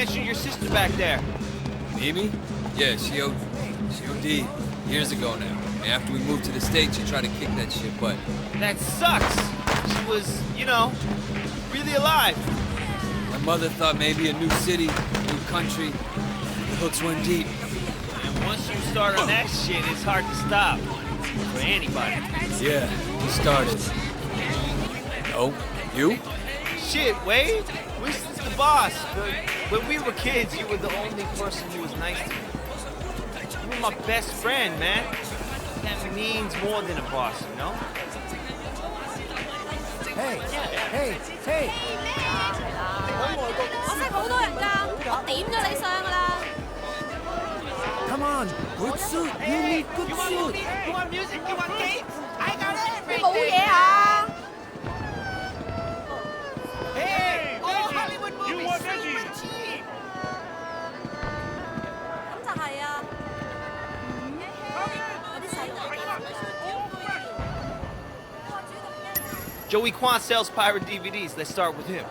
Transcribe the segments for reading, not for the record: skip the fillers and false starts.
mentioned your sister back there. Mimi? Yeah, she OD'd years ago now. And after we moved to the States, she tried to kick that shit butt. That sucks. She was, you know, really alive. My mother thought maybe a new city, new country. The hooks went deep. And once you start on that shit, it's hard to stop. For anybody. Yeah, we started. Oh, you? Shit, Wade. Winston's the boss, but when we were kids, you were the only person who was nice to me. You were my best friend, man. That means more than a boss, you know? Hey, hey, hey! 我識好多人㗎，我點咗你上㗎啦。Come on, good suit. You need good suit. You want music? You want games? I got 你 everything. 冇嘢啊？ Hey, all Hollywood movies super cheap. 咁就係啊。嗰啲細路仔。Joey Quan sells pirate DVDs. Let's start with him.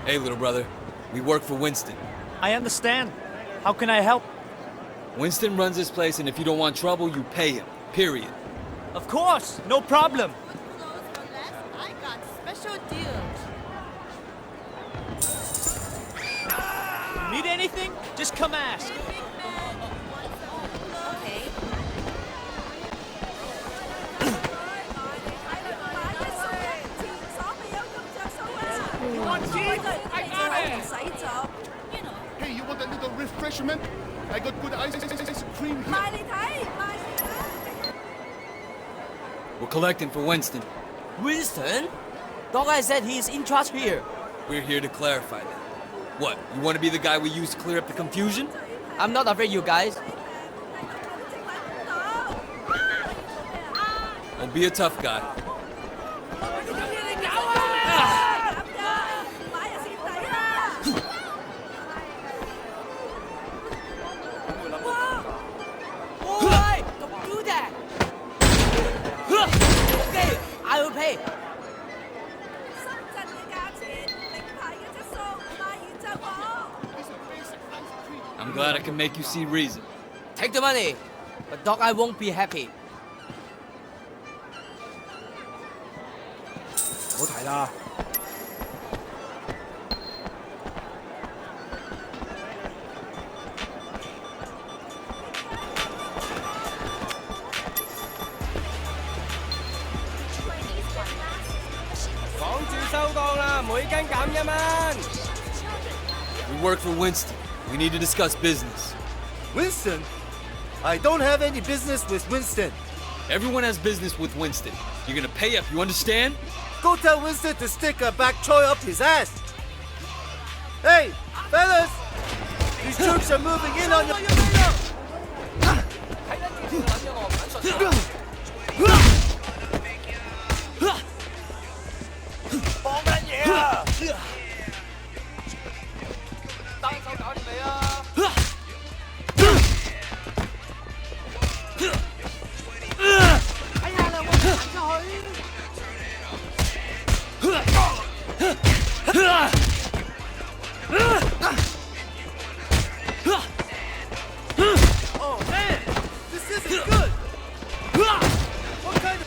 Hey, little brother. We work for Winston. I understand. How can I help? Winston runs this place, and if you don't want trouble, you pay him. Period. Of course, no problem. I got special deals. Need anything? Just come ask. Okay. Hey, you want a little refreshment? I got good ice cream here. We're collecting for Winston. Winston? Dog guy said he's in charge here. We're here to clarify that. What, you want to be the guy we use to clear up the confusion? I'm not afraid, you guys. Don't be a tough guy. Why? Don't do that. Okay, I will pay. I'm glad I can make you see reason. Take the money, but dog I won't be happy. 好睇啦。講住收檔啦，每斤減1蚊。We work for Winston. We need to discuss business. Winston? I don't have any business with Winston. Everyone has business with Winston. You're gonna pay up, you understand? Go tell Winston to stick a bak choy up his ass. Hey, fellas! These troops are moving in on your... Oh man, this isn't good. What kind of...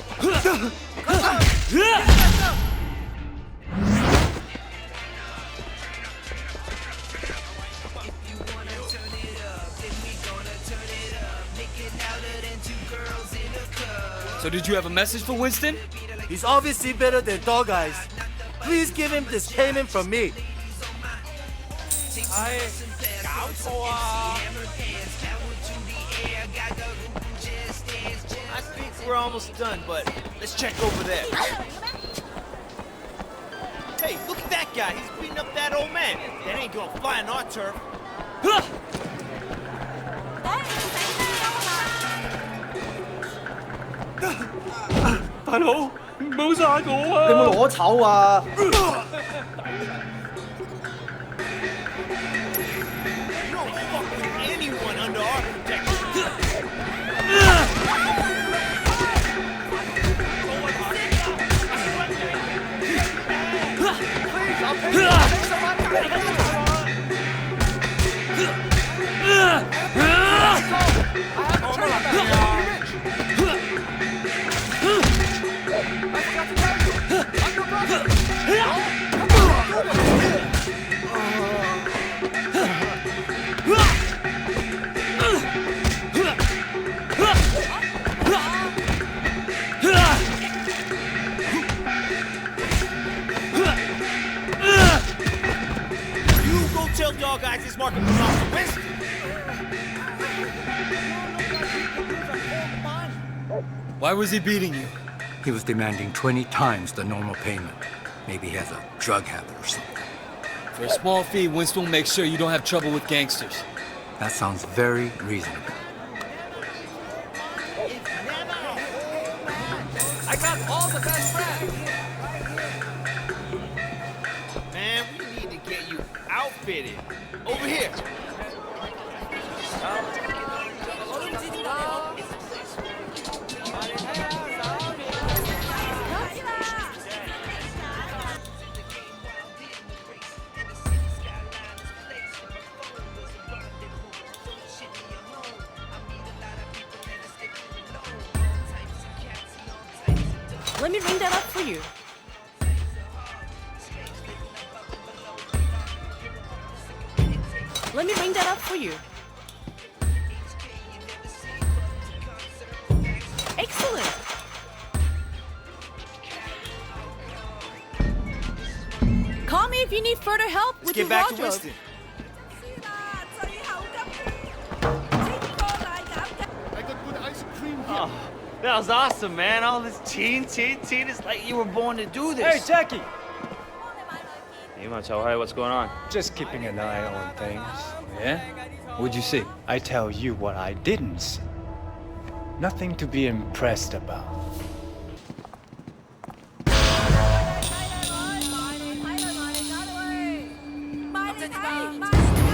So did you have a message for Winston? He's obviously better than Dog Eyes. Please give him this payment from me. 唉，搞錯啊！ I think we're almost done, but let's check over there. Hey, look at that guy. He's beating up that old man. That ain't gonna fly on our turf. 大佬，唔好殺我啊！你有冇攞籌啊？ You don't fuck with anyone under our protection. You go tell Dog Eyes this market belongs to Winston. Why was he beating you? He was demanding 20 times the normal payment. Maybe he has a drug habit or something. For a small fee, Winston will make sure you don't have trouble with gangsters. That sounds very reasonable. I got all the best friends. Man, we need to get you outfitted. Over here. Let me ring that up for you. Let me ring that up for you. Excellent. Call me if you need further help Let's with get your back to wardrobe. Winston. I got good ice cream here. Oh, that was awesome, man. All this teen. It's like you were born to do this. Hey, Jackie! You want to tell Harry what's going on? Just keeping an eye on things. Yeah? What'd you see? I tell you what I didn't see. Nothing to be impressed about. Bye.